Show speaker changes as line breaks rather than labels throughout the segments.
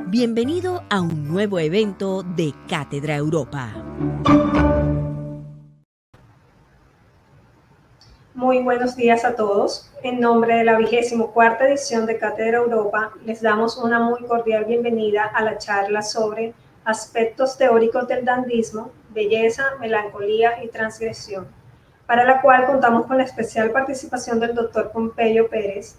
Bienvenido a un nuevo evento de Cátedra Europa.
Muy buenos días a todos. En nombre de la 24ª edición de Cátedra Europa, les damos una muy cordial bienvenida a la charla sobre aspectos teóricos del dandismo, belleza, melancolía y transgresión, para la cual contamos con la especial participación del doctor Pompeyo Pérez.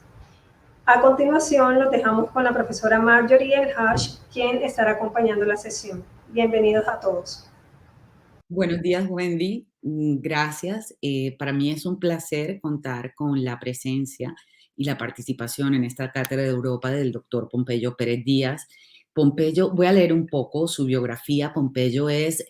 A continuación, los dejamos con la profesora Marjorie Elhash, quien estará acompañando la sesión. Bienvenidos a todos.
Buenos días, Wendy. Gracias. Para mí es un placer contar con la presencia y la participación en esta Cátedra de Europa del doctor Pompeyo Pérez Díaz. Pompeyo, voy a leer un poco su biografía. Pompeyo es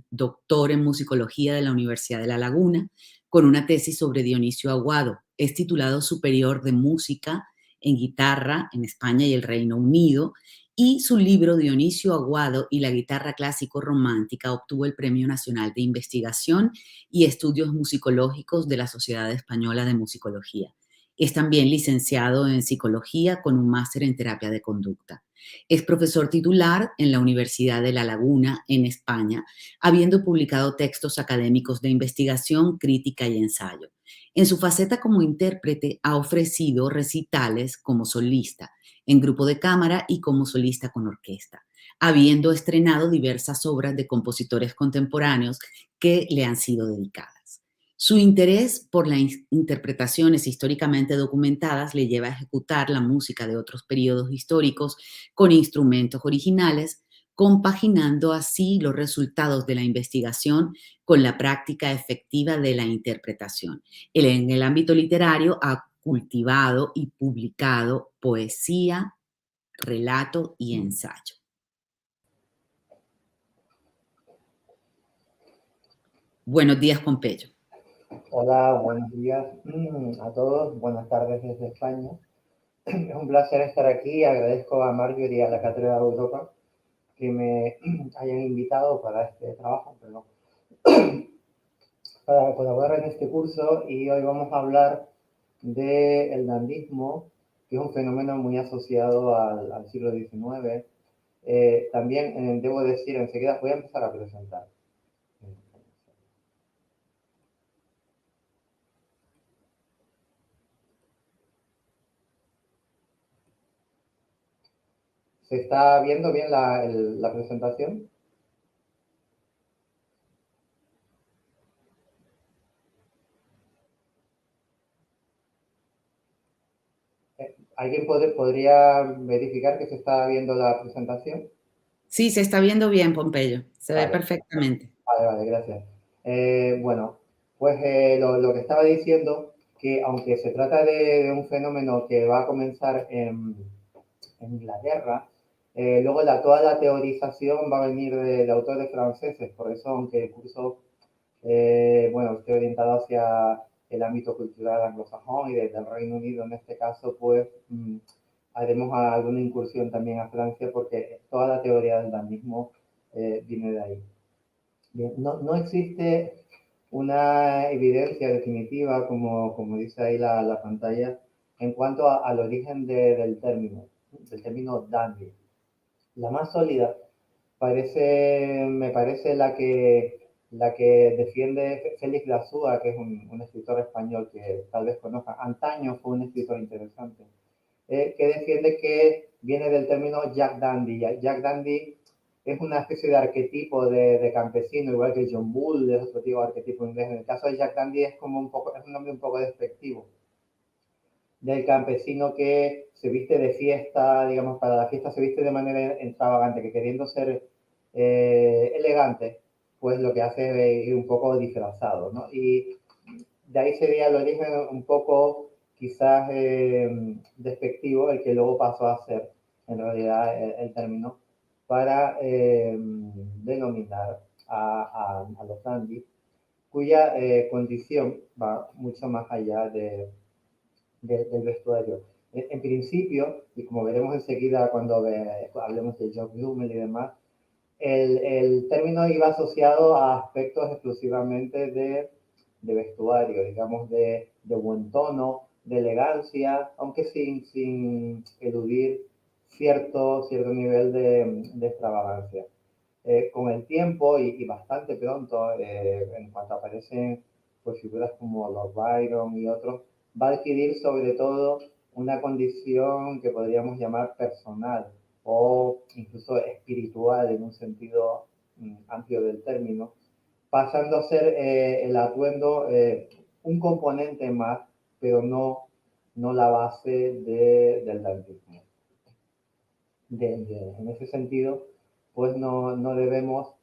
doctor en musicología de la Universidad de La Laguna, con una tesis sobre Dionisio Aguado. Es titulado superior de música en guitarra en España y el Reino Unido, y su libro Dionisio Aguado y la guitarra clásico romántica obtuvo el Premio Nacional de Investigación y Estudios Musicológicos de la Sociedad Española de Musicología. Es también licenciado en psicología con un máster en terapia de conducta. Es profesor titular en la Universidad de La Laguna, en España, habiendo publicado textos académicos de investigación, crítica y ensayo. En su faceta como intérprete ha ofrecido recitales como solista, en grupo de cámara y como solista con orquesta, habiendo estrenado diversas obras de compositores contemporáneos que le han sido dedicadas. Su interés por las interpretaciones históricamente documentadas le lleva a ejecutar la música de otros periodos históricos con instrumentos originales, compaginando así los resultados de la investigación con la práctica efectiva de la interpretación. Él, en el ámbito literario, ha cultivado y publicado poesía, relato y ensayo. Buenos días, Pompeyo.
Hola, buenos días a todos. Buenas tardes desde España. Es un placer estar aquí. Agradezco a Marjorie y a la Cátedra de Europa que me hayan invitado para este trabajo, para colaborar en este curso, y hoy vamos a hablar del dandismo, que es un fenómeno muy asociado al siglo XIX. También debo decir, enseguida voy a empezar a presentar. ¿Se está viendo bien la presentación? ¿Alguien podría verificar que se está viendo la presentación?
Sí, se está viendo bien, Pompeyo. Se ve perfectamente.
Vale, gracias. Bueno, pues lo que estaba diciendo, que aunque se trata de un fenómeno que va a comenzar en Inglaterra, luego toda la teorización va a venir de autores franceses. Por eso, aunque el curso bueno, esté orientado hacia el ámbito cultural anglosajón y del Reino Unido en este caso, pues haremos alguna incursión también a Francia, porque toda la teoría del dandismo viene de ahí. Bien, no existe una evidencia definitiva, como dice ahí la pantalla, en cuanto al origen del término dandy. La más sólida me parece la que defiende Félix Lazúa, que es un escritor español que tal vez conozca. Antaño fue un escritor interesante, que defiende que viene del término Jack Dandy. Jack Dandy es una especie de arquetipo de campesino, igual que John Bull es otro tipo de arquetipo inglés. En el caso de Jack Dandy es como es un nombre un poco despectivo, del campesino que se viste de fiesta, digamos, para la fiesta se viste de manera extravagante, que queriendo ser elegante, pues lo que hace es ir un poco disfrazado, ¿no? Y de ahí sería el origen un poco quizás despectivo, el que luego pasó a ser en realidad el término para denominar a los dandis, cuya condición va mucho más allá del vestuario. En principio, y como veremos enseguida cuando hablemos de Jock Dummel y demás, el término iba asociado a aspectos exclusivamente de vestuario, digamos, de buen tono, de elegancia, aunque sin eludir cierto nivel de extravagancia. Con el tiempo y bastante pronto, en cuanto aparecen pues, figuras como Lord Byron y otros, va a adquirir sobre todo una condición que podríamos llamar personal o incluso espiritual en un sentido amplio del término, pasando a ser el atuendo un componente más, pero no la base del dantismo. En ese sentido, pues no debemos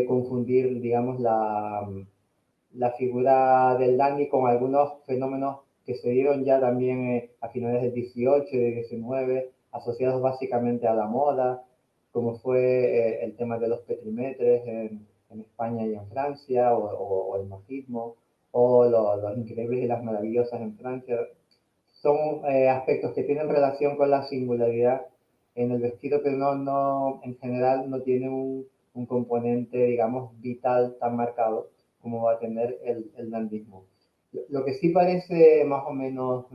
confundir, digamos, la figura del dandy con algunos fenómenos que se dieron ya también a finales del 18 y del 19, asociados básicamente a la moda, como fue el tema de los petimetres en España y en Francia, o el magismo, o los increíbles y las maravillosas en Francia. Son aspectos que tienen relación con la singularidad en el vestido, pero en general no tiene un componente, digamos, vital tan marcado como va a tener el dandismo. Lo que sí parece más o menos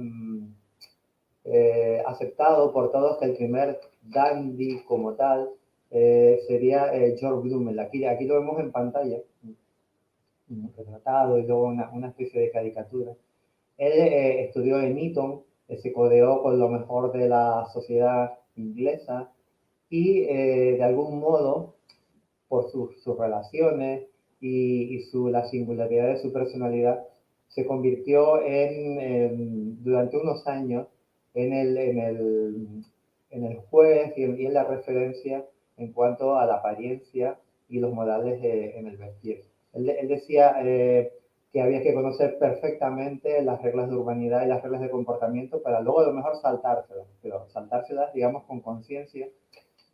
aceptado por todos que el primer dandy como tal sería George Blumen. Aquí lo vemos en pantalla, retratado y luego una especie de caricatura. Él estudió en Eton, se codeó con lo mejor de la sociedad inglesa y de algún modo, por sus relaciones y la singularidad de su personalidad, se convirtió durante unos años en el juez y en la referencia en cuanto a la apariencia y los modales en el vestir. Él decía que había que conocer perfectamente las reglas de urbanidad y las reglas de comportamiento para luego a lo mejor saltárselas, pero saltárselas, digamos, con conciencia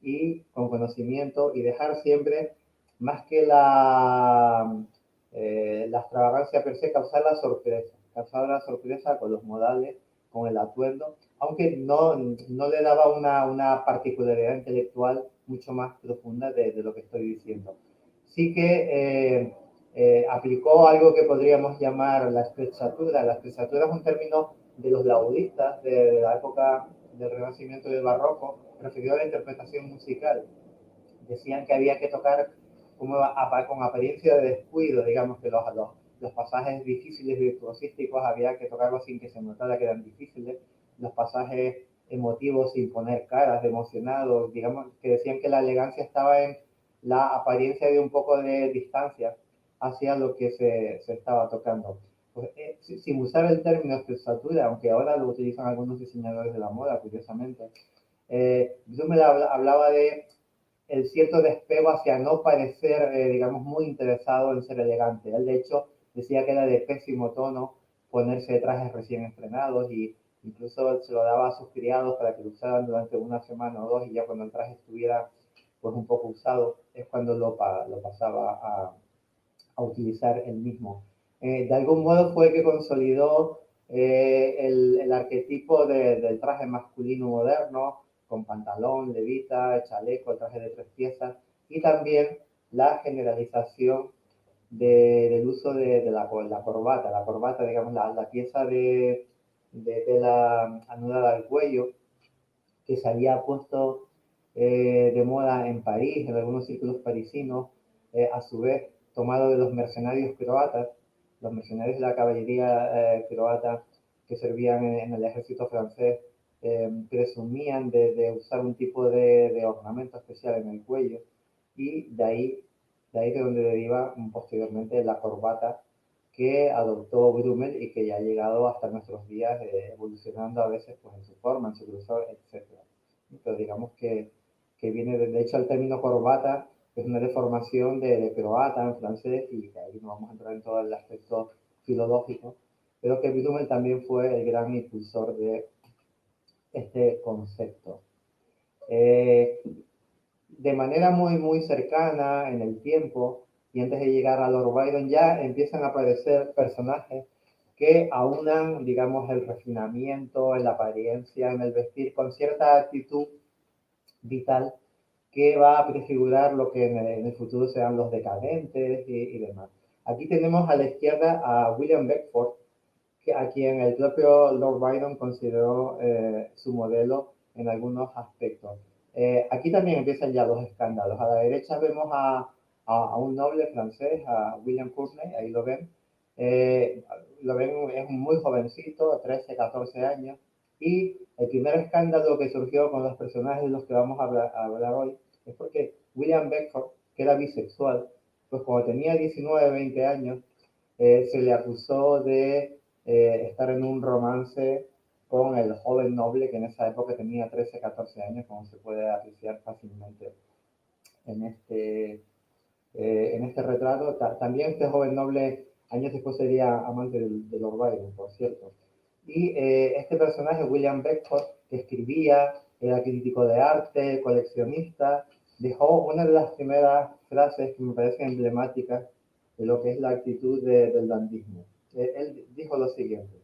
y con conocimiento y dejar siempre, más que la extravagancia per se, causar la sorpresa con los modales, con el atuendo, aunque no le daba una particularidad intelectual mucho más profunda de lo que estoy diciendo. Sí que aplicó algo que podríamos llamar la sprezzatura. La sprezzatura es un término de los laudistas de la época del Renacimiento y del Barroco, referido a la interpretación musical. Decían que había que tocar con apariencia de descuido, digamos que los pasajes difíciles virtuosísticos había que tocarlos sin que se notara que eran difíciles, los pasajes emotivos sin poner caras de emocionados, digamos que decían que la elegancia estaba en la apariencia de un poco de distancia hacia lo que se estaba tocando. Pues, sin usar el término sprezzatura, aunque ahora lo utilizan algunos diseñadores de la moda, curiosamente, yo me hablaba de el cierto despego hacia no parecer, digamos, muy interesado en ser elegante. Él, de hecho, decía que era de pésimo tono ponerse trajes recién estrenados y incluso se lo daba a sus criados para que lo usaran durante una semana o dos y ya cuando el traje estuviera pues un poco usado es cuando lo pasaba a utilizar él mismo. De algún modo fue que consolidó el arquetipo del traje masculino moderno, con pantalón, levita, chaleco, traje de 3 piezas, y también la generalización del uso de la corbata. La corbata, digamos, la pieza de tela anudada al cuello, que se había puesto de moda en París, en algunos círculos parisinos, a su vez tomado de los mercenarios croatas, los mercenarios de la caballería croata que servían en el ejército francés, presumían de usar un tipo de ornamento especial en el cuello, y de ahí de donde deriva posteriormente la corbata que adoptó Brummel y que ya ha llegado hasta nuestros días, evolucionando a veces pues, en su forma, en su grosor, etc. Pero digamos que viene, de hecho, el término corbata es una deformación de croata en francés, y de ahí no vamos a entrar en todo el aspecto filológico, pero que Brummel también fue el gran impulsor de este concepto. De manera muy cercana en el tiempo, y antes de llegar a Lord Byron, ya empiezan a aparecer personajes que aunan, digamos, el refinamiento, en la apariencia, en el vestir, con cierta actitud vital que va a prefigurar lo que en el futuro serán los decadentes y demás. Aquí tenemos a la izquierda a William Beckford, a quien el propio Lord Byron consideró su modelo en algunos aspectos. Aquí también empiezan ya los escándalos. A la derecha vemos a un noble francés, a William Courtenay, ahí lo ven. Lo ven, es muy jovencito, 13, 14 años. Y el primer escándalo que surgió con los personajes de los que vamos a hablar hoy es porque William Beckford, que era bisexual, pues cuando tenía 19, 20 años, se le acusó de estar en un romance con el joven noble que en esa época tenía 13, 14 años, como se puede apreciar fácilmente en este retrato. También este joven noble años después sería amante de Lord Byron, por cierto. Y este personaje, William Beckford, que escribía, era crítico de arte, coleccionista, dejó una de las primeras frases que me parecen emblemáticas de lo que es la actitud del dandismo. Él dijo lo siguiente: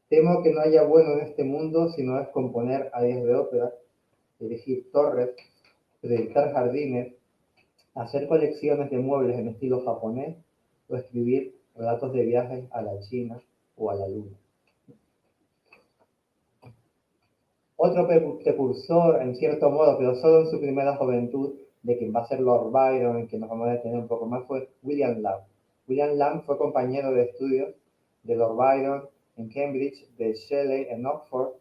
temo que no haya bueno en este mundo si no es componer arias de ópera, erigir torres, predicar jardines, hacer colecciones de muebles en estilo japonés o escribir relatos de viajes a la China o a la Luna. Otro precursor, en cierto modo, pero solo en su primera juventud, de quien va a ser Lord Byron, en quien nos vamos a detener un poco más, fue William Lamb. William Lamb fue compañero de estudios de Lord Byron en Cambridge, de Shelley en Oxford,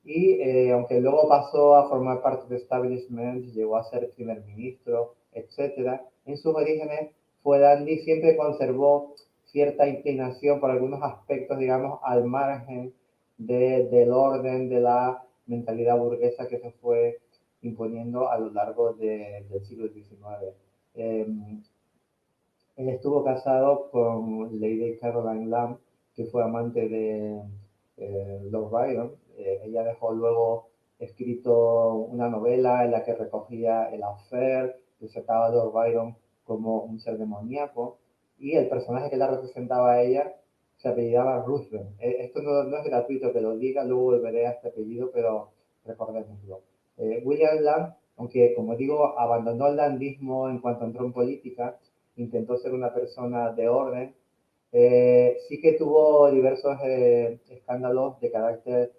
y aunque luego pasó a formar parte del establishment, llegó a ser primer ministro, etc., en sus orígenes fue dandy, siempre conservó cierta inclinación por algunos aspectos, digamos, al margen del orden, de la mentalidad burguesa que se fue imponiendo a lo largo del siglo XIX. Él estuvo casado con Lady Caroline Lamb, que fue amante de Lord Byron. Ella dejó luego escrito una novela en la que recogía el affair, que trataba a Lord Byron como un ser demoníaco, y el personaje que la representaba a ella se apellidaba Ruthven. Esto no es gratuito que lo diga, luego volveré a este apellido, pero recordémoslo. William Lamb, aunque como digo, abandonó el dandismo en cuanto entró en política, intentó ser una persona de orden. Sí que tuvo diversos escándalos de carácter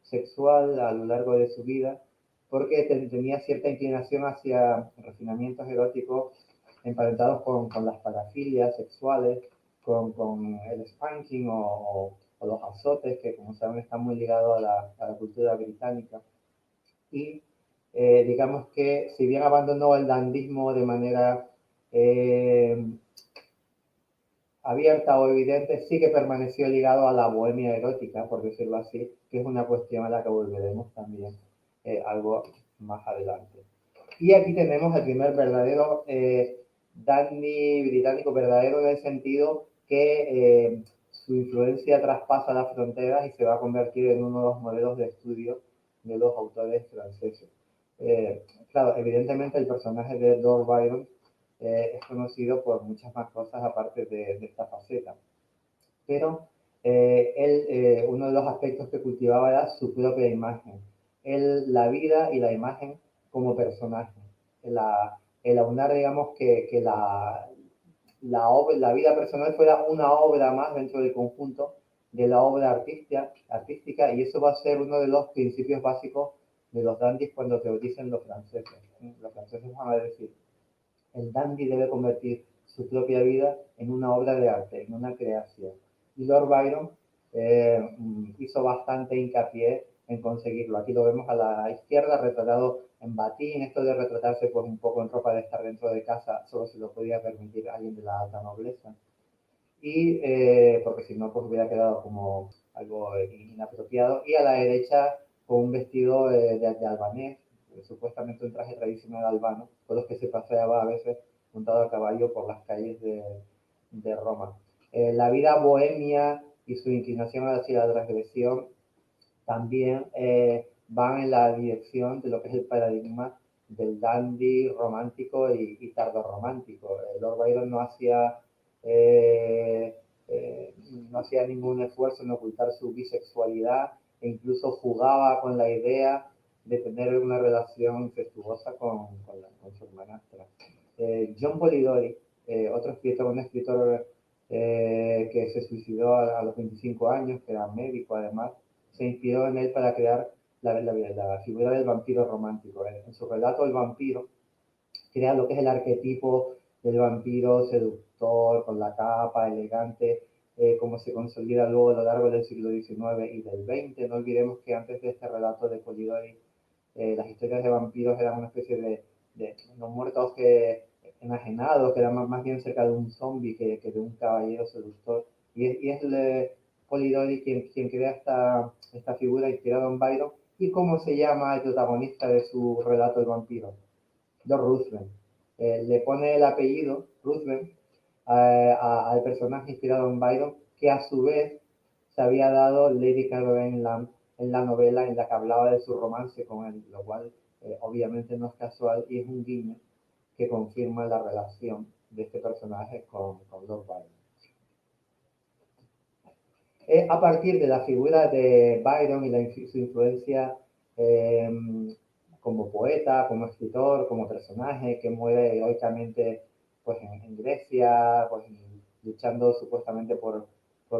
sexual a lo largo de su vida, porque tenía cierta inclinación hacia refinamientos eróticos emparentados con las parafilias sexuales, con el spanking o los azotes, que como saben están muy ligados a la cultura británica. Y digamos que si bien abandonó el dandismo de manera abierta o evidente, sí que permaneció ligado a la bohemia erótica, por decirlo así, que es una cuestión a la que volveremos también algo más adelante. Y aquí tenemos el primer verdadero dandy británico, verdadero en el sentido que su influencia traspasa las fronteras y se va a convertir en uno de los modelos de estudio de los autores franceses. Claro, evidentemente el personaje de Lord Byron es conocido por muchas más cosas aparte de esta faceta. Pero él, uno de los aspectos que cultivaba era su propia imagen. La vida y la imagen como personaje. El aunar, digamos, que la vida personal fuera una obra más dentro del conjunto de la obra artística, y eso va a ser uno de los principios básicos de los dandys cuando teorizan los franceses. Los franceses van a decir: el dandy debe convertir su propia vida en una obra de arte, en una creación. Y Lord Byron hizo bastante hincapié en conseguirlo. Aquí lo vemos a la izquierda, retratado en batín. Esto de retratarse pues un poco en ropa de estar dentro de casa solo se lo podía permitir alguien de la alta nobleza. Y porque si no, pues hubiera quedado como algo inapropiado. Y a la derecha, con un vestido de albanés, supuestamente un traje tradicional albano, con los que se paseaba a veces montado a caballo por las calles de Roma. La vida bohemia y su inclinación hacia la transgresión también van en la dirección de lo que es el paradigma del dandy romántico y tardorromántico. Lord Byron eh, no hacía ningún esfuerzo en ocultar su bisexualidad, e incluso jugaba con la idea de tener una relación incestuosa con su hermanastra. John Polidori, otro escritor, un escritor que se suicidó a los 25 años, que era médico además, se inspiró en él para crear la figura del vampiro romántico. En su relato, el vampiro crea lo que es el arquetipo del vampiro seductor, con la capa, elegante, como se consolida luego a lo largo del siglo XIX y del XX. No olvidemos que antes de este relato de Polidori, las historias de vampiros eran una especie de unos muertos enajenados, que eran más bien cerca de un zombie que de un caballero seductor. Y es Polidori quien crea esta figura inspirada en Byron. ¿Y cómo se llama el protagonista de su relato El vampiro? Lord Ruthven. Le pone el apellido Ruthven al personaje inspirado en Byron, que a su vez se había dado Lady Caroline Lamb en la novela en la que hablaba de su romance con él, lo cual obviamente no es casual y es un guiño que confirma la relación de este personaje con Lord Byron. A partir de la figura de Byron y su influencia como poeta, como escritor, como personaje que muere heroicamente pues, en Grecia, pues, luchando supuestamente por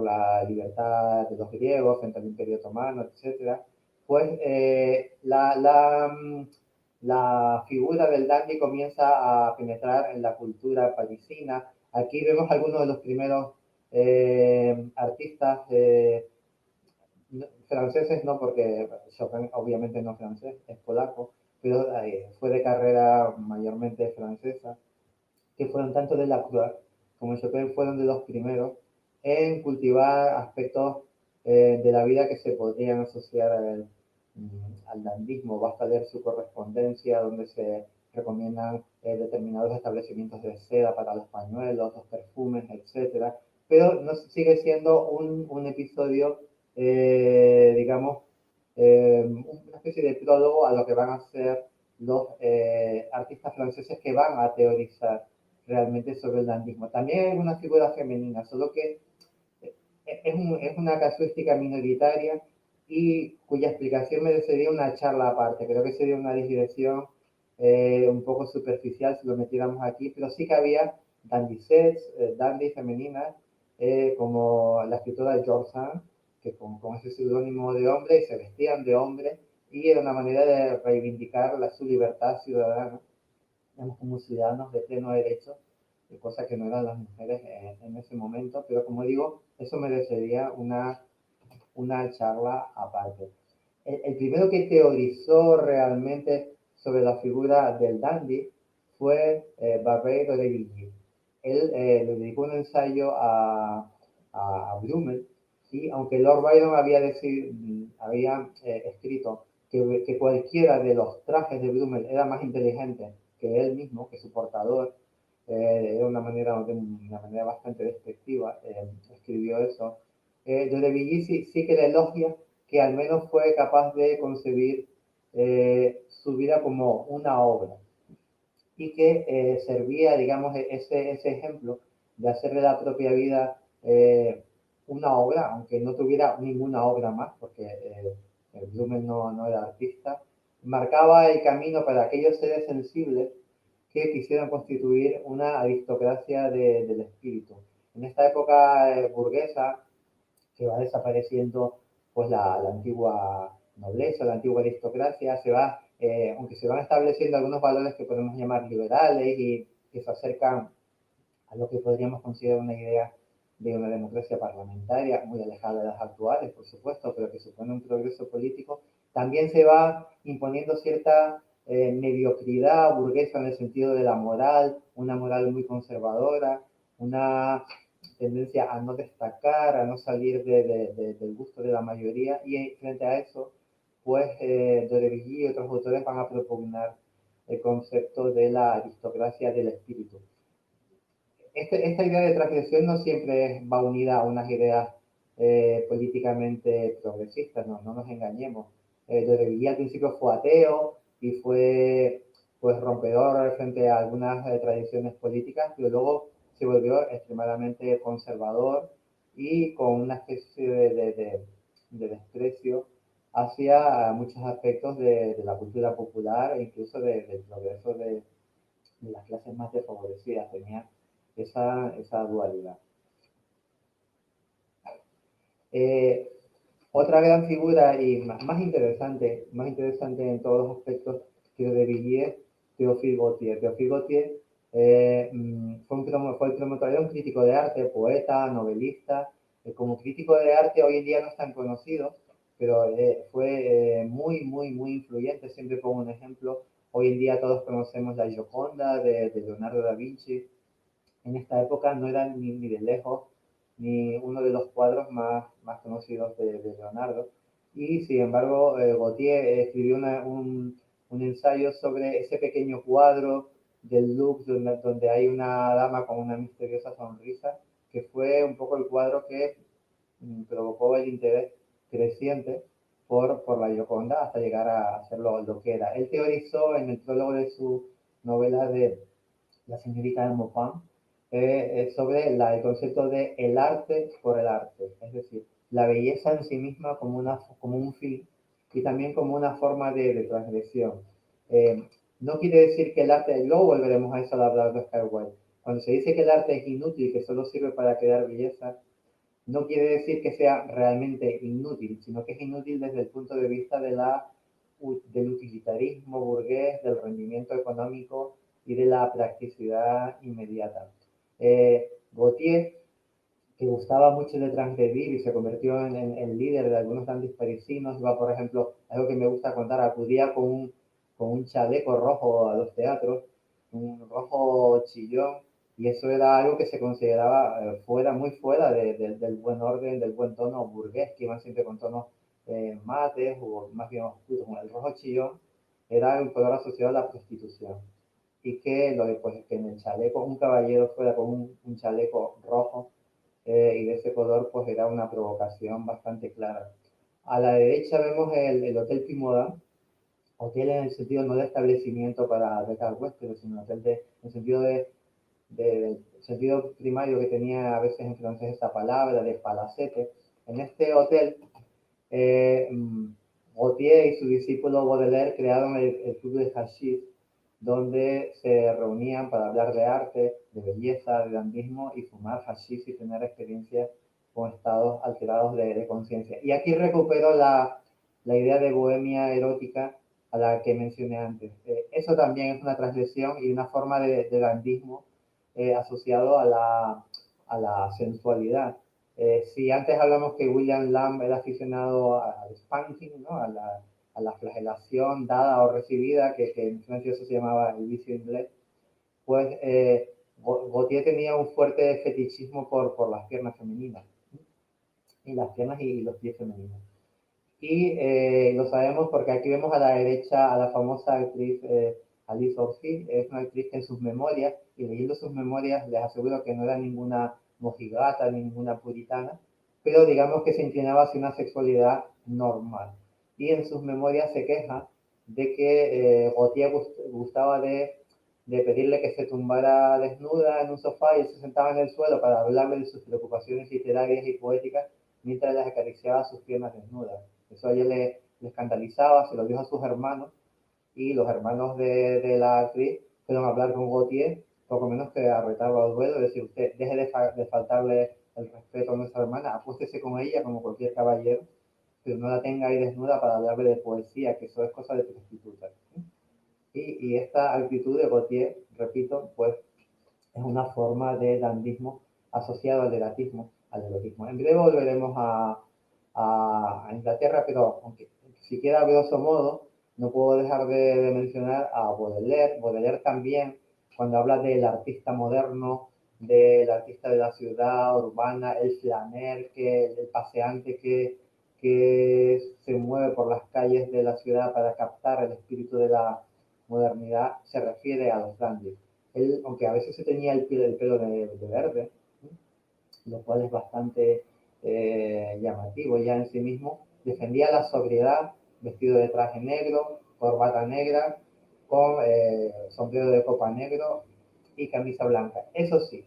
la libertad de los griegos frente al Imperio Otomano, etc. Pues la figura del dandy comienza a penetrar en la cultura parisina. Aquí vemos algunos de los primeros artistas franceses, no, porque Chopin obviamente no es francés, es polaco, pero fue de carrera mayormente francesa, que fueron tanto de Delacroix como Chopin fueron de los primeros en cultivar aspectos de la vida que se podrían asociar al dandismo. Basta leer su correspondencia donde se recomiendan determinados establecimientos de seda para los pañuelos, los perfumes, etcétera, pero no sigue siendo un episodio, digamos, una especie de prólogo a lo que van a ser los artistas franceses que van a teorizar realmente sobre el dandismo. También hay una figura femenina, solo que es una casuística minoritaria y cuya explicación merecería una charla aparte. Creo que sería una digresión un poco superficial si lo metiéramos aquí, pero sí que había dandysets, dandy femeninas, como la escritora George Sand, que con ese seudónimo de hombre se vestían de hombre y era una manera de reivindicar su libertad ciudadana, digamos, como ciudadanos de pleno derecho, cosa que no eran las mujeres en ese momento, pero como digo, eso merecería una charla aparte. El primero que teorizó realmente sobre la figura del dandy fue Barreiro de Villiers. Él le dedicó un ensayo a Brummel, y aunque Lord Byron había escrito que cualquiera de los trajes de Brummel era más inteligente que él mismo, que su portador, de una manera bastante despectiva, escribió eso. De Villiers sí que le elogia que al menos fue capaz de concebir su vida como una obra y que servía, digamos, ese ejemplo de hacer de la propia vida una obra, aunque no tuviera ninguna obra más, porque Blumen no era artista, marcaba el camino para aquellos seres sensibles que quisieran constituir una aristocracia del espíritu. En esta época burguesa, que va desapareciendo pues la antigua nobleza, la antigua aristocracia, aunque se van estableciendo algunos valores que podemos llamar liberales y que se acercan a lo que podríamos considerar una idea de una democracia parlamentaria, muy alejada de las actuales, por supuesto, pero que supone un progreso político, también se va imponiendo cierta mediocridad burguesa en el sentido de la moral, una moral muy conservadora, una tendencia a no destacar, a no salir del gusto de la mayoría, y frente a eso, pues Dodeville y otros autores van a propugnar el concepto de la aristocracia del espíritu. Esta idea de transgresión no siempre va unida a unas ideas políticamente progresistas, no nos engañemos. Dodeville al principio fue ateo y fue pues rompedor frente a algunas tradiciones políticas, pero luego se volvió extremadamente conservador y con una especie de desprecio hacia muchos aspectos de la cultura popular e incluso del progreso de las clases más desfavorecidas. Tenía esa dualidad. Eh, Otra gran figura y más interesante en todos los aspectos que de Villiers, Théophile Gautier. Théophile Gautier fue el promotor, era un crítico de arte, poeta, novelista. Como crítico de arte hoy en día no es tan conocido, pero fue muy influyente. Siempre pongo un ejemplo. Hoy en día todos conocemos la Gioconda de Leonardo da Vinci. En esta época no era ni de lejos ni uno de los cuadros más conocidos de Leonardo. Y sin embargo, Gautier escribió un ensayo sobre ese pequeño cuadro del Louvre donde hay una dama con una misteriosa sonrisa, que fue un poco el cuadro que provocó el interés creciente por la Gioconda hasta llegar a ser lo que era. Él teorizó en el prólogo de su novela de La señorita de Maupin, sobre el concepto de el arte por el arte, es decir, la belleza en sí misma como un fin y también como una forma de transgresión. Eh, no quiere decir que el arte, y luego volveremos a eso al hablar de Oscar Wilde, cuando se dice que el arte es inútil, que solo sirve para crear belleza, no quiere decir que sea realmente inútil, sino que es inútil desde el punto de vista del utilitarismo burgués, del rendimiento económico y de la practicidad inmediata. Gautier, que gustaba mucho de transgredir y se convirtió en líder de algunos grandes parisinos, iba, por ejemplo, algo que me gusta contar, acudía con un chaleco rojo a los teatros, un rojo chillón, y eso era algo que se consideraba muy fuera del buen orden, del buen tono burgués, que iban siempre con tonos mates o más bien oscuros. El rojo chillón era un color asociado a la prostitución y que, pues, que en el chaleco, un caballero fuera con un chaleco rojo y de ese color, pues era una provocación bastante clara. A la derecha vemos el Hotel Pimoda, hotel en el sentido no de establecimiento para becar huéspedes, sino hotel en el sentido del sentido primario que tenía a veces en francés esa palabra de palacete. En este hotel, eh, Gautier y su discípulo Baudelaire crearon el Club de Hashish, donde se reunían para hablar de arte, de belleza, de dandismo y fumar hashish y tener experiencias con estados alterados de conciencia. Y aquí recupero la idea de bohemia erótica a la que mencioné antes. Eso también es una transgresión y una forma de dandismo asociado a la sensualidad. Si antes hablamos que William Lamb era aficionado al spanking, ¿no? A la flagelación dada o recibida, que en Francia eso se llamaba el vicio inglés, pues Gautier tenía un fuerte fetichismo por las piernas femeninas, y las piernas y los pies femeninos. Y lo sabemos porque aquí vemos a la derecha a la famosa actriz Alice Orsay. Es una actriz que en sus memorias, y leyendo sus memorias les aseguro que no era ninguna mojigata ni ninguna puritana, pero digamos que se inclinaba hacia una sexualidad normal. Y en sus memorias se queja de que Gautier gustaba de pedirle que se tumbara desnuda en un sofá y él se sentaba en el suelo para hablarle de sus preocupaciones literarias y poéticas mientras les acariciaba sus piernas desnudas. Eso a ella le escandalizaba, se lo dijo a sus hermanos, y los hermanos de la actriz fueron a hablar con Gautier, poco menos que a retarlo al duelo, y decir, usted deje de faltarle el respeto a nuestra hermana, acuéstese con ella como cualquier caballero, pero no la tenga ahí desnuda para hablarle de poesía, que eso es cosa de prostitutas. Y esta actitud de Gautier, repito, pues es una forma de dandismo asociado al erotismo. En breve volveremos a Inglaterra, pero aunque siquiera a grosso modo, no puedo dejar de mencionar a Baudelaire. Baudelaire también, cuando habla del artista moderno, del artista de la ciudad urbana, el flaner, el paseante que se mueve por las calles de la ciudad para captar el espíritu de la modernidad, se refiere a los dandies. Él, aunque a veces se tenía el pelo de verde, lo cual es bastante llamativo ya en sí mismo, defendía la sobriedad, vestido de traje negro, corbata negra, con sombrero de copa negro y camisa blanca. Eso sí,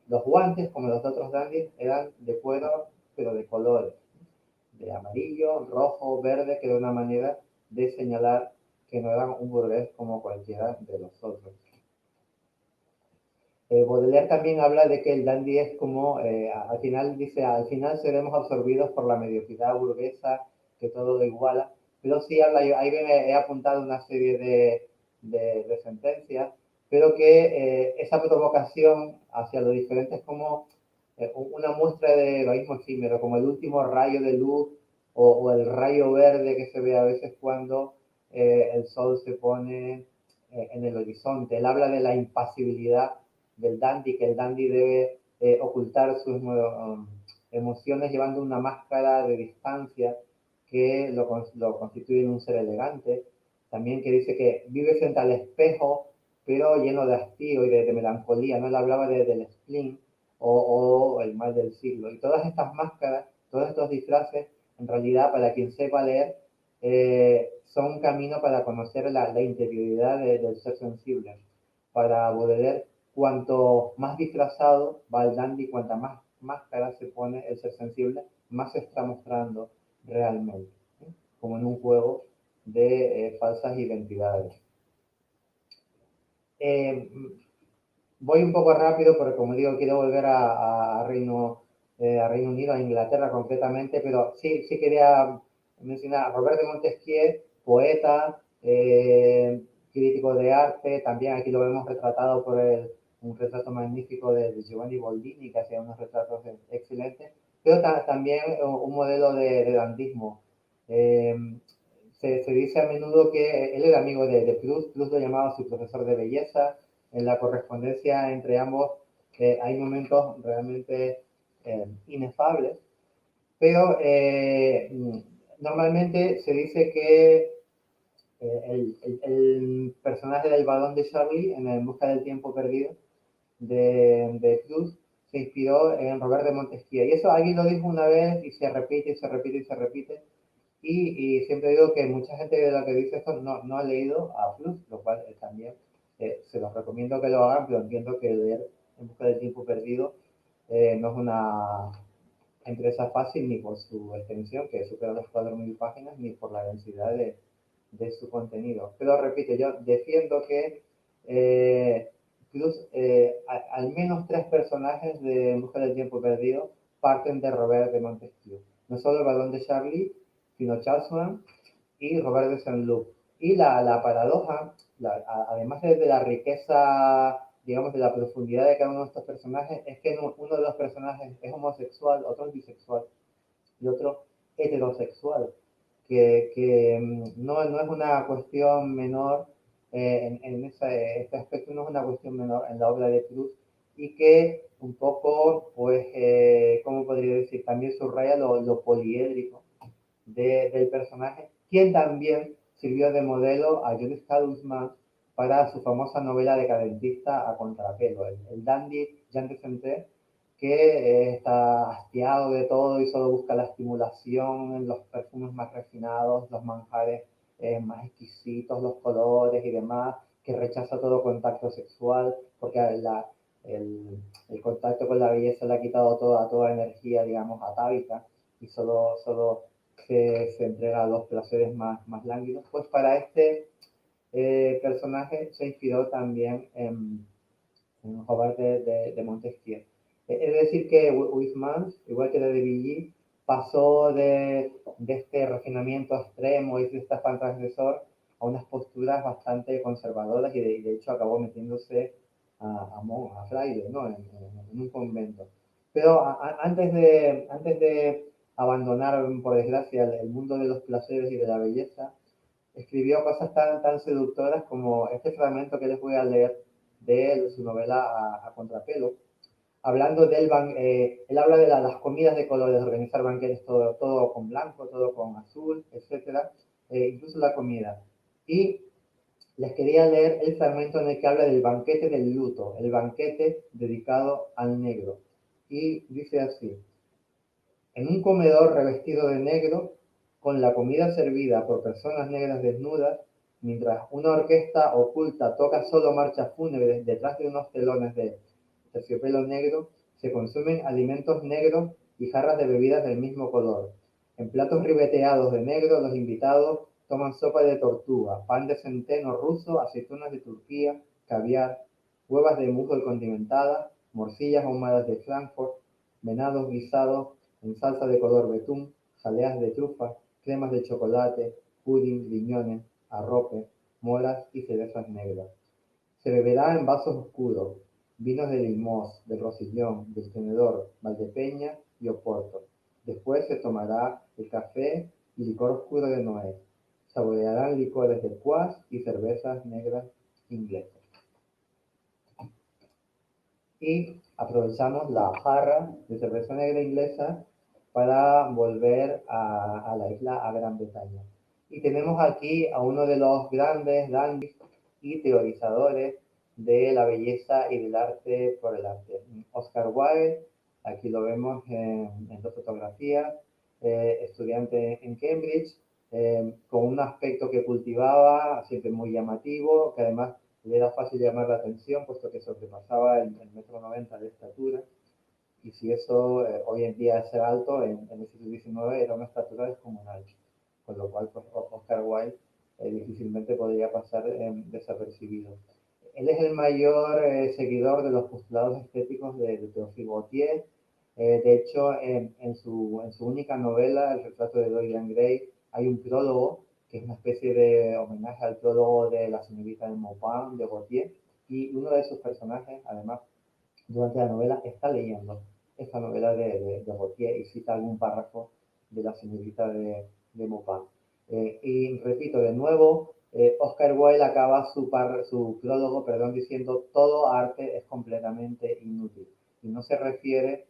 los guantes, como los otros dandies, eran de cuero, pero de colores, de amarillo, rojo, verde, que era una manera de señalar que no eran un burgués como cualquiera de los otros. Baudelaire también habla de que el dandy es como, al final dice, al final seremos absorbidos por la mediocridad burguesa que todo lo iguala, pero sí habla, ahí he apuntado una serie de sentencias, pero que esa provocación hacia lo diferente es como una muestra de egoísmo efímero, como el último rayo de luz o el rayo verde que se ve a veces cuando el sol se pone en el horizonte. Él habla de la impasibilidad del dandy, que el dandy debe ocultar sus emociones llevando una máscara de distancia que lo constituye en un ser elegante. También que dice que vive frente al espejo, pero lleno de hastío y de melancolía. No, él hablaba del spleen o el mal del siglo. Y todas estas máscaras, todos estos disfraces, en realidad, para quien sepa leer, son un camino para conocer la interioridad del ser sensible. Para Baudelaire, cuanto más disfrazado va el dandy, cuanta más máscara se pone el ser sensible, más se está mostrando realmente, ¿sí? Como en un juego de falsas identidades. Voy un poco rápido porque, como digo, quiero volver a Reino Unido, a Inglaterra concretamente, pero sí quería mencionar a Robert de Montesquieu, poeta, crítico de arte, también aquí lo vemos retratado por un retrato magnífico de Giovanni Boldini, que hacía unos retratos excelentes, pero también un modelo de dandismo. Se dice a menudo que él era amigo de Proust, Proust lo llamaba su profesor de belleza. En la correspondencia entre ambos hay momentos realmente inefables, pero normalmente se dice que el personaje del Baron de Charlie en En busca del tiempo perdido de Proust se inspiró en Robert de Montesquieu. Y eso alguien lo dijo una vez y se repite y se repite y se repite. Y siempre digo que mucha gente de la que dice esto no ha leído a Proust, lo cual también se los recomiendo que lo hagan, pero entiendo que leer En busca del tiempo perdido no es una empresa fácil ni por su extensión, que supera las 4.000 páginas, ni por la densidad de su contenido. Pero repito, yo defiendo que al menos 3 personajes de En busca del tiempo perdido parten de Robert de Montesquieu. No solo el Barón de Charlie, sino Charlesman y Robert de Saint-Loup. Y la paradoja, además de la riqueza, digamos, de la profundidad de cada uno de estos personajes, es que uno de los personajes es homosexual, otro es bisexual y otro heterosexual, que no es una cuestión menor en este aspecto, no es una cuestión menor en la obra de Proust, y que un poco, pues, ¿cómo podría decir? También subraya lo poliédrico del personaje, quien también sirvió de modelo a Judith Cadusman para su famosa novela decadentista A Contrapelo, el dandy Jean de Saint-Exupéry, que está hastiado de todo y solo busca la estimulación en los perfumes más refinados, los manjares más exquisitos, los colores y demás, que rechaza todo contacto sexual, porque el contacto con la belleza le ha quitado toda energía, digamos, atávica, y solo se entrega a los placeres más lánguidos. Pues para este personaje se inspiró también en Robert de Montesquieu. Es decir, que Huysmans, igual que de Villiers, pasó de este refinamiento extremo y de esta afán transgresor a unas posturas bastante conservadoras y de hecho acabó metiéndose a fraile, ¿no? En un convento. Pero antes de abandonar, por desgracia, el mundo de los placeres y de la belleza, escribió cosas tan seductoras como este fragmento que les voy a leer de su novela A Contrapelo, hablando él habla de las comidas de colores, de organizar banquetes todo con blanco, todo con azul, etcétera, incluso la comida. Y les quería leer el fragmento en el que habla del banquete del luto, el banquete dedicado al negro. Y dice así: en un comedor revestido de negro, con la comida servida por personas negras desnudas, mientras una orquesta oculta toca solo marchas fúnebres detrás de unos telones de terciopelo negro, se consumen alimentos negros y jarras de bebidas del mismo color. En platos ribeteados de negro, los invitados toman sopa de tortuga, pan de centeno ruso, aceitunas de Turquía, caviar, huevas de muslo condimentada, morcillas ahumadas de Frankfurt, venados guisados en salsa de color betún, jaleas de trufa, cremas de chocolate, pudding, riñones, arrope, moras y cerezas negras. Se beberá en vasos oscuros, vinos de Limos, del Rosellón, del Tenedor, Valdepeña y Oporto. Después se tomará el café y licor oscuro de Noé. Saborearán licores de cuas y cervezas negras inglesas. Y aprovechamos la jarra de cerveza negra inglesa para volver a la isla, a Gran Bretaña. Y tenemos aquí a uno de los grandes dandies y teorizadores de la belleza y del arte por el arte. Oscar Wilde, aquí lo vemos en dos fotografías, estudiante en Cambridge, con un aspecto que cultivaba, siempre muy llamativo, que además le era fácil llamar la atención, puesto que sobrepasaba el 1,90 m de estatura. Y si eso hoy en día es ser alto, en el siglo XIX era una estatura descomunal. Con lo cual, pues, Oscar Wilde difícilmente podría pasar desapercibido. Él es el mayor seguidor de los postulados estéticos de Théophile Gautier. De hecho, en su única novela, El retrato de Dorian Gray, hay un prólogo que es una especie de homenaje al prólogo de La señorita de Maupin, de Gautier, y uno de sus personajes, además, durante la novela, está leyendo esta novela de Gautier y cita algún párrafo de La señorita de Maupin. Y repito, de nuevo, Oscar Wilde acaba su prólogo, diciendo todo arte es completamente inútil. Y no se refiere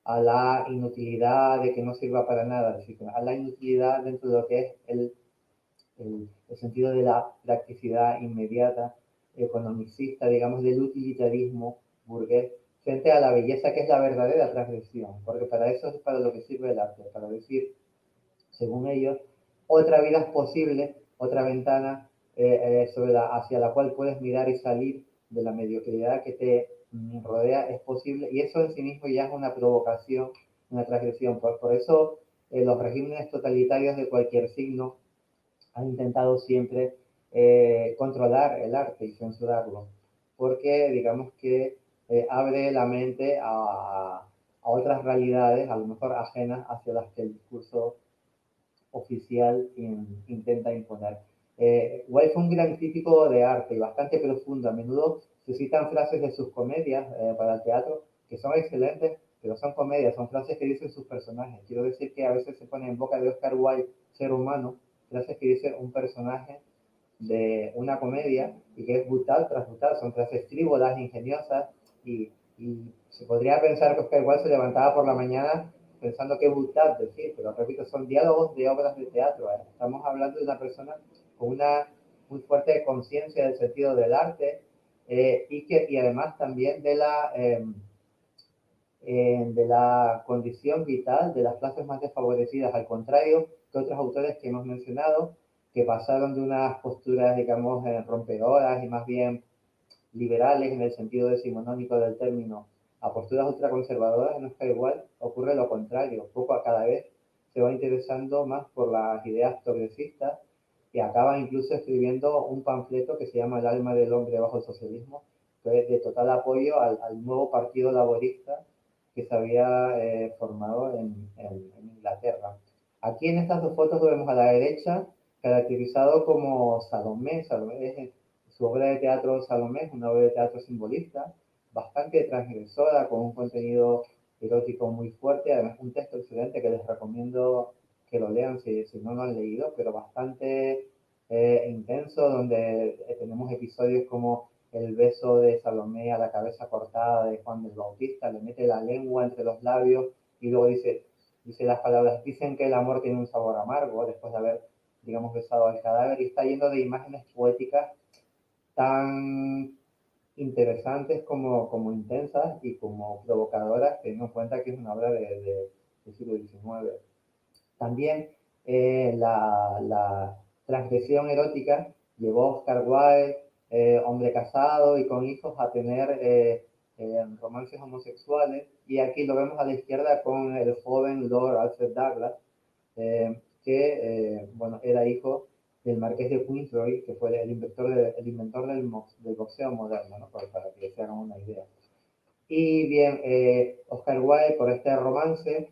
a la inutilidad de que no sirva para nada, es decir, a la inutilidad dentro de lo que es el sentido de la practicidad inmediata, economicista, digamos, del utilitarismo burgués, frente a la belleza que es la verdadera transgresión, porque para eso es para lo que sirve el arte, para decir, según ellos, otra vida es posible, otra ventana hacia la cual puedes mirar y salir de la mediocridad que te rodea es posible, y eso en sí mismo ya es una provocación, una transgresión. Por eso los regímenes totalitarios de cualquier signo han intentado siempre controlar el arte y censurarlo, porque digamos que abre la mente a otras realidades, a lo mejor ajenas hacia las que el discurso oficial intenta imponer. Wilde fue un gran crítico de arte y bastante profundo. A menudo se citan frases de sus comedias para el teatro que son excelentes, pero son comedias, son frases que dicen sus personajes. Quiero decir que a veces se pone en boca de Oscar Wilde, ser humano, frases que dice un personaje de una comedia y que es brutal tras brutal, son frases frívolas, ingeniosas y se podría pensar que Oscar Wilde se levantaba por la mañana pensando que es brutal decir, pero repito, son diálogos de obras de teatro. Estamos hablando de una persona con una muy fuerte conciencia del sentido del arte y además también de la condición vital de las clases más desfavorecidas, al contrario que otros autores que hemos mencionado, que pasaron de unas posturas, digamos, rompedoras y más bien liberales en el sentido decimonónico del término, a posturas ultraconservadoras. En Oscar Wilde ocurre lo contrario, poco a cada vez se va interesando más por las ideas progresistas y acaba incluso escribiendo un panfleto que se llama El alma del hombre bajo el socialismo, que es de total apoyo al nuevo partido laborista que se había formado en Inglaterra. Aquí en estas dos fotos lo vemos a la derecha, caracterizado como Salomé. Salomé es su obra de teatro Salomé, es una obra de teatro simbolista, bastante transgresora, con un contenido erótico muy fuerte, además un texto excelente que les recomiendo que lo lean si no lo han leído, pero bastante intenso, donde tenemos episodios como el beso de Salomé a la cabeza cortada de Juan el Bautista, le mete la lengua entre los labios y luego dice las palabras, dicen que el amor tiene un sabor amargo, después de haber, digamos, besado al cadáver, y está lleno de imágenes poéticas tan interesantes como intensas y como provocadoras, teniendo en cuenta que es una obra del siglo XIX. También la transgresión erótica llevó a Oscar Wilde, hombre casado y con hijos, a tener romances homosexuales, y aquí lo vemos a la izquierda con el joven Lord Alfred Douglas, que bueno, era hijo del Marqués de Queensroy, que fue el inventor del boxeo moderno, ¿no? Para que se hagan una idea. Y bien, Oscar Wilde, por este romance,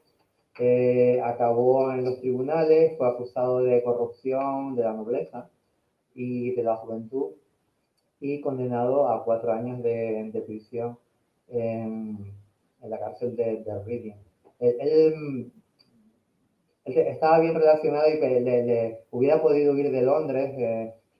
acabó en los tribunales, fue acusado de corrupción de la nobleza y de la juventud y condenado a 4 años de prisión en, en la cárcel de Reading. Él estaba bien relacionado y que le hubiera podido huir de Londres.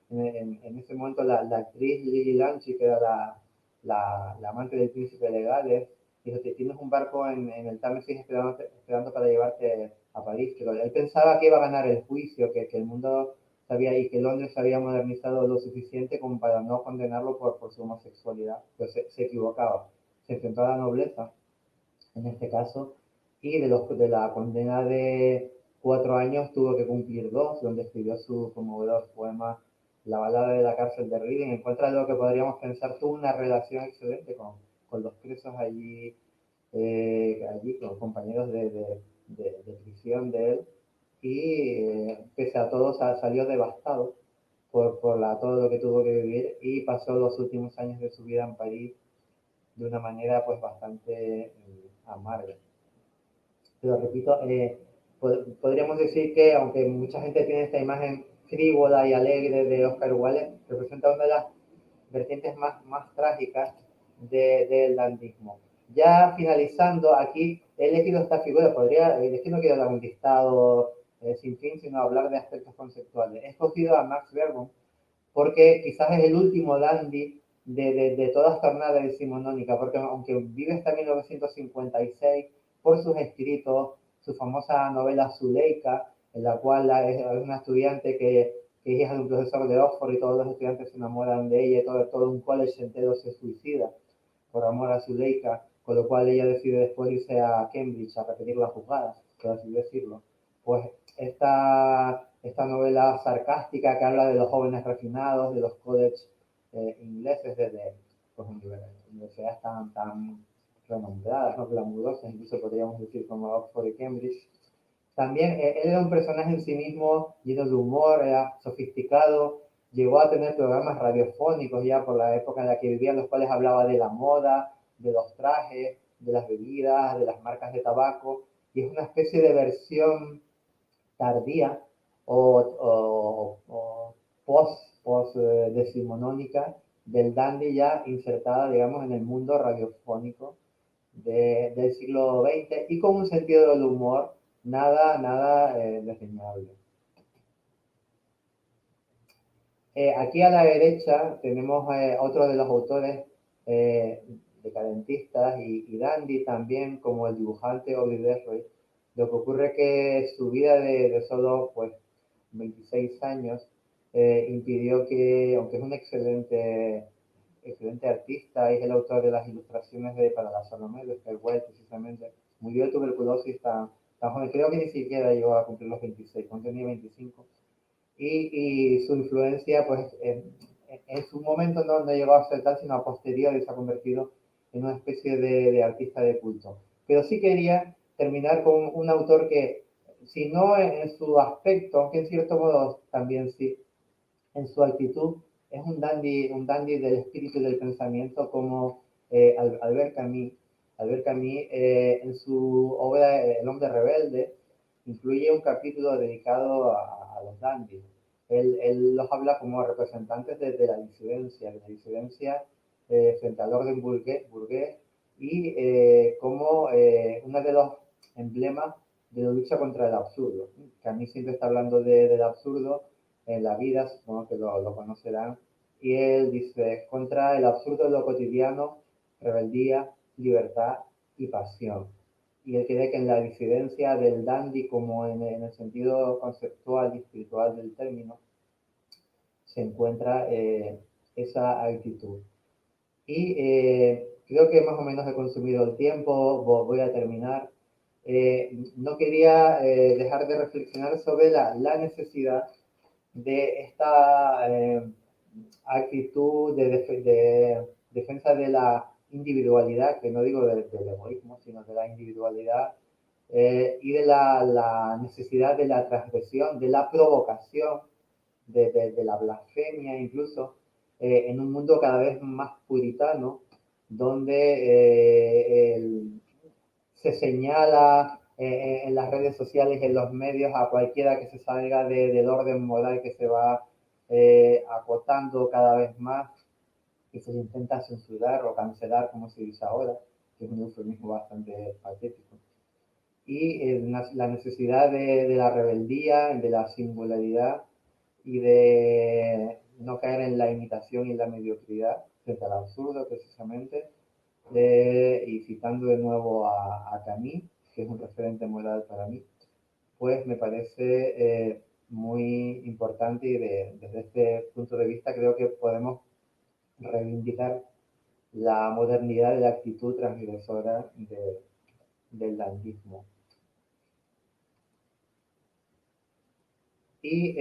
En ese momento la actriz Lily Lanchi, que era la amante del príncipe de Gales, dijo que tienes un barco en el Támesis esperando para llevarte a París. Pero él pensaba que iba a ganar el juicio, que el mundo sabía y que Londres se había modernizado lo suficiente como para no condenarlo por su homosexualidad. Pero se equivocaba. Se enfrentó a la nobleza, en este caso, y de la condena de 4 años tuvo que cumplir 2, donde escribió su conmovedor poema La balada de la cárcel de Reading. En contra de lo que podríamos pensar, tuvo una relación excelente con los presos allí, con compañeros de prisión de él, y pese a todo salió devastado por todo lo que tuvo que vivir y pasó los últimos años de su vida en París de una manera pues bastante amarga. Pero repito, podríamos decir que aunque mucha gente tiene esta imagen frívola y alegre de Oscar Wilde, representa una de las vertientes más trágicas del dandismo. Ya finalizando, aquí he elegido esta figura, es que no quiero dar un listado sin fin, sino hablar de aspectos conceptuales. He escogido a Max Verboom porque quizás es el último dandy de toda esta jornada decimonónica, porque aunque vive hasta 1956, por sus escritos, su famosa novela Zuleika, en la cual es una estudiante que es hija de un profesor de Oxford y todos los estudiantes se enamoran de ella y todo un college entero se suicida por amor a Zuleika, con lo cual ella decide después irse a Cambridge a repetir las jugadas, por así decirlo. Pues esta novela sarcástica que habla de los jóvenes refinados, de los college ingleses, desde pues, universidades tan renombradas, ¿no? Glamurosas, incluso podríamos decir como Oxford y Cambridge. También él era un personaje en sí mismo lleno de humor, era sofisticado, llegó a tener programas radiofónicos ya por la época en la que vivía, en los cuales hablaba de la moda, de los trajes, de las bebidas, de las marcas de tabaco, y es una especie de versión tardía o post decimonónica del dandy ya insertada, digamos, en el mundo radiofónico del siglo XX y con un sentido del humor nada desdeñable. Aquí a la derecha tenemos otro de los autores decadentistas y dandy también, como el dibujante Oliver Roy. Lo que ocurre es que su vida de solo pues 26 años impidió que, aunque es un excelente artista, es el autor de las ilustraciones para la Salomé, de Oscar Wilde precisamente, murió de tuberculosis tan joven, creo que ni siquiera llegó a cumplir los 26, cuando tenía 25, y su influencia pues en su momento no llegó a ser tal, sino a posteriori se ha convertido en una especie de artista de culto. Pero sí quería terminar con un autor que, si no en su aspecto, aunque en cierto modo también sí, en su actitud, es un dandy del espíritu y del pensamiento como Albert Camus. Albert Camus, en su obra El hombre rebelde, incluye un capítulo dedicado a los dandies. Él los habla como representantes de la disidencia frente al orden burgués y como uno de los emblemas de la lucha contra el absurdo. Camus siempre está hablando del absurdo en la vida, supongo que lo conocerán, y él dice, contra el absurdo de lo cotidiano, rebeldía, libertad y pasión. Y él cree que en la disidencia del dandy, como en el sentido conceptual y espiritual del término, se encuentra esa actitud. Y creo que más o menos he consumido el tiempo, voy a terminar. No quería dejar de reflexionar sobre la necesidad de esta actitud de defensa de la individualidad, que no digo del egoísmo, sino de la individualidad, y de la necesidad de la transgresión, de la provocación, de la blasfemia incluso, en un mundo cada vez más puritano, donde se señala en las redes sociales, en los medios, a cualquiera que se salga del orden moral que se va acotando cada vez más, que se le intenta censurar o cancelar, como se dice ahora, que es un eufemismo bastante patético. Y la necesidad de la rebeldía, de la singularidad y de no caer en la imitación y la mediocridad frente al absurdo, precisamente, y citando de nuevo a Camus, que es un referente moral para mí, pues me parece muy importante y desde este punto de vista creo que podemos reivindicar la modernidad de la actitud transgresora del dandismo. Y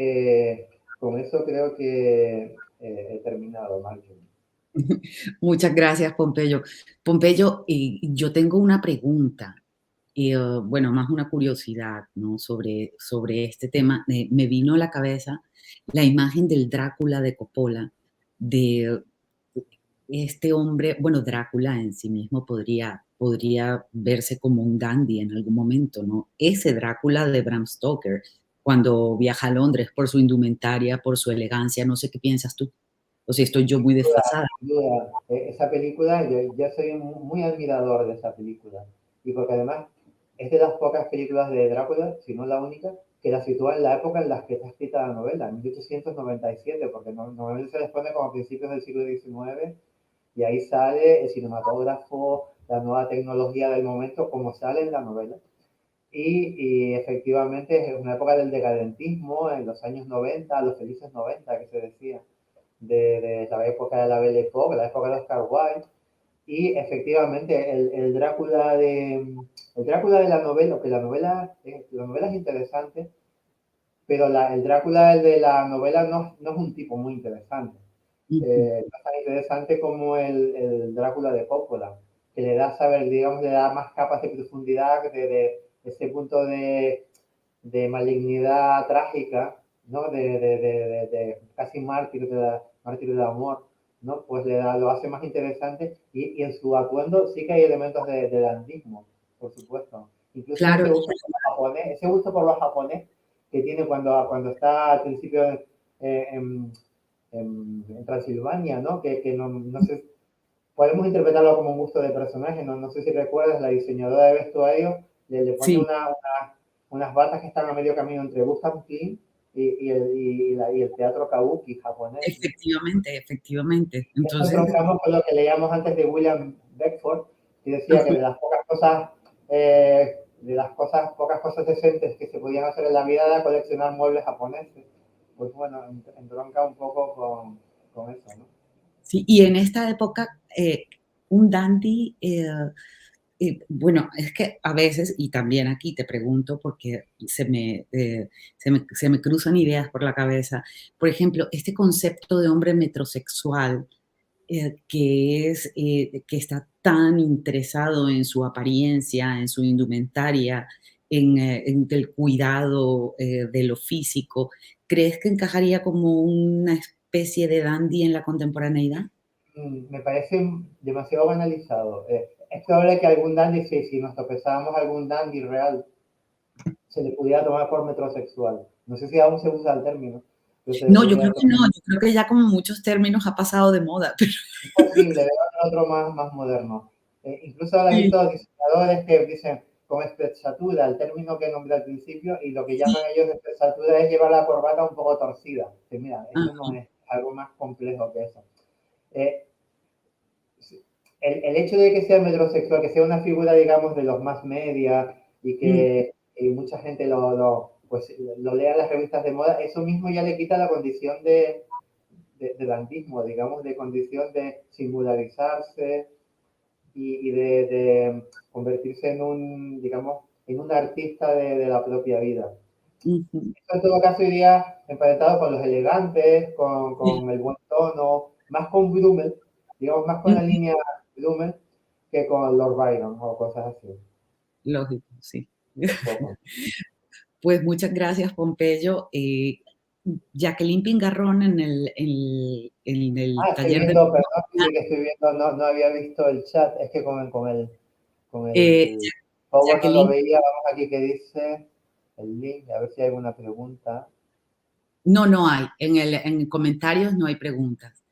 con eso creo que he terminado, Marjorie.
Muchas gracias, Pompeyo. Pompeyo, yo tengo una pregunta, bueno, más una curiosidad, ¿no? Sobre este tema. Me vino a la cabeza la imagen del Drácula de Coppola, de este hombre, bueno, Drácula en sí mismo podría verse como un dandy en algún momento, ¿no? Ese Drácula de Bram Stoker, cuando viaja a Londres por su indumentaria, por su elegancia, no sé qué piensas tú, o si estoy yo muy desfasada.
Sin duda, esa película, yo soy muy admirador de esa película, y porque además es de las pocas películas de Drácula, si no la única, que la sitúa en la época en la que está escrita la novela, en 1897, porque normalmente se les pone como a principios del siglo XIX, y ahí sale el cinematógrafo, la nueva tecnología del momento, como sale en la novela. Y efectivamente es una época del decadentismo, en los años 90, los felices 90, que se decía, de la época de la Belle Époque, la época de Oscar Wilde. Y efectivamente el Drácula de la novela, que la novela es interesante, pero el Drácula de la novela no es un tipo muy interesante. No es tan interesante como el Drácula de Coppola, que le da saber, digamos, le da más capas de profundidad, de ese punto de malignidad trágica, ¿no? De casi mártir del amor, ¿no? Pues lo hace más interesante, y en su atuendo sí que hay elementos de dandismo, por supuesto. Incluso
Claro,
ese gusto por lo japonés que tiene cuando está al principio en Transilvania, ¿no? Que no sé, podemos interpretarlo como un gusto de personaje, no sé si recuerdas, la diseñadora de vestuario le pone
sí,
unas batas que están a medio camino entre Gustav Klimt y el teatro kabuki japonés, ¿no?
efectivamente.
Esto
Entonces,
entroncamos con lo que leíamos antes de William Beckford, que decía que de las pocas cosas decentes que se podían hacer en la vida era coleccionar muebles japoneses. Pues bueno, entronca un poco con eso, ¿no?
sí, y en esta época, un dandy, bueno, es que a veces, y también aquí te pregunto porque se me cruzan ideas por la cabeza, por ejemplo, este concepto de hombre metrosexual, que está tan interesado en su apariencia, en su indumentaria, en el cuidado de lo físico, ¿crees que encajaría como una especie de dandy en la contemporaneidad?
Me parece demasiado banalizado. Es probable que algún dandy, si nos topezábamos algún dandy real, se le pudiera tomar por metrosexual. No sé si aún se usa el término, pero se le
No, yo
pudiera
creo que
tomar.
no, yo creo que ya como muchos términos ha pasado de moda, pero
Es posible, debe haber otro más moderno. Incluso ahora he
sí,
visto diseñadores que dicen con sprezzatura, el término que nombré al principio, y lo que
sí,
llaman ellos sprezzatura es llevar la corbata un poco torcida. Que mira, eso
ajá,
no es algo más complejo que eso. Eh, el hecho de que sea metrosexual, que sea una figura, digamos, de los más media y que mucha gente pues, lo lea en las revistas de moda, eso mismo ya le quita la condición de dandismo, digamos, de condición de singularizarse y de convertirse en digamos, en un artista de la propia vida.
ujú,
Esto en todo caso iría emparentado con los elegantes,
sí,
con el buen tono, más con Brummel, digamos, más con la
ujú,
línea Brummel que con Lord Byron o cosas así.
lógico, sí.
Un poco.
Pues muchas gracias, Pompeyo. Jacqueline Pingarrón en el
Estoy
taller de...
viendo, perdón, sí que estoy viendo, no había visto el chat, es que con
Eh,
el power no lo
Jacqueline,
veía. Vamos aquí que dice el link, a ver si hay alguna pregunta.
no hay. En comentarios no hay preguntas.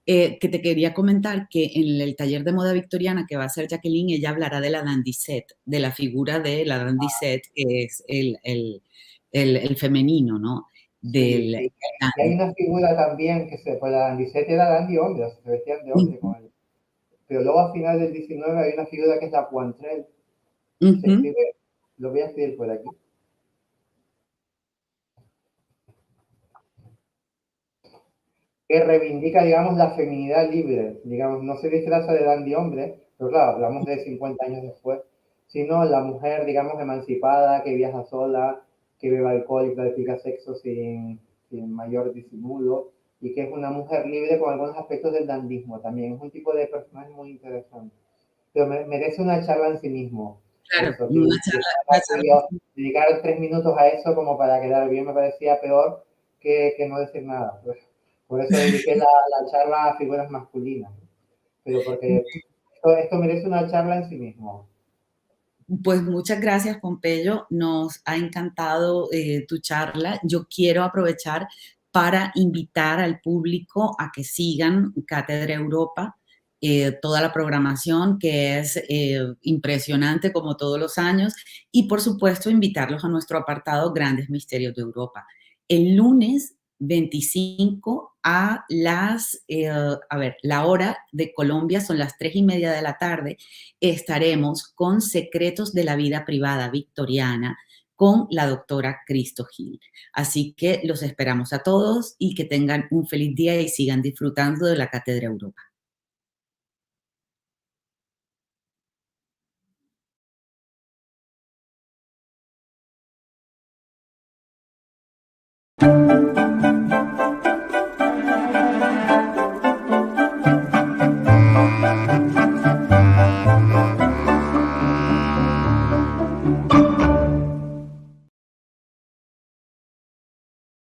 Que te quería comentar que en el taller de moda victoriana que va a hacer Jacqueline, ella hablará de la dandy set, de la figura de la dandy set, que es el femenino, ¿no?
Sí,
Del
sí. Y hay una figura también que pues la Dandy Set era Dandy hombre, o sea, se vestían de hombre con él. Pero luego al final del 19 hay una figura que es la Pointrel. Se
Ujú.
escribe, lo voy a escribir por aquí, que reivindica, digamos, la feminidad libre. Digamos, no se disfraza de dandy hombre, pero claro, hablamos de 50 años después, sino la mujer, digamos, emancipada, que viaja sola, que bebe alcohol y practica sexo sin mayor disimulo, y que es una mujer libre con algunos aspectos del dandismo también. Es un tipo de personaje muy interesante. Pero merece una charla en sí mismo.
Claro,
Eso,
una
dedicar 3 minutos a eso como para quedar bien me parecía peor que no decir nada. Pues. Por eso dediqué la charla a figuras masculinas. Pero porque esto merece una charla en sí mismo.
Pues muchas gracias, Pompeyo. Nos ha encantado tu charla. Yo quiero aprovechar para invitar al público a que sigan Cátedra Europa, toda la programación que es impresionante como todos los años y por supuesto invitarlos a nuestro apartado Grandes Misterios de Europa. El lunes 25 la hora de Colombia son las 3:30 de la tarde, estaremos con Secretos de la Vida Privada Victoriana con la doctora Cristo Gil. Así que los esperamos a todos y que tengan un feliz día y sigan disfrutando de la Cátedra Europa.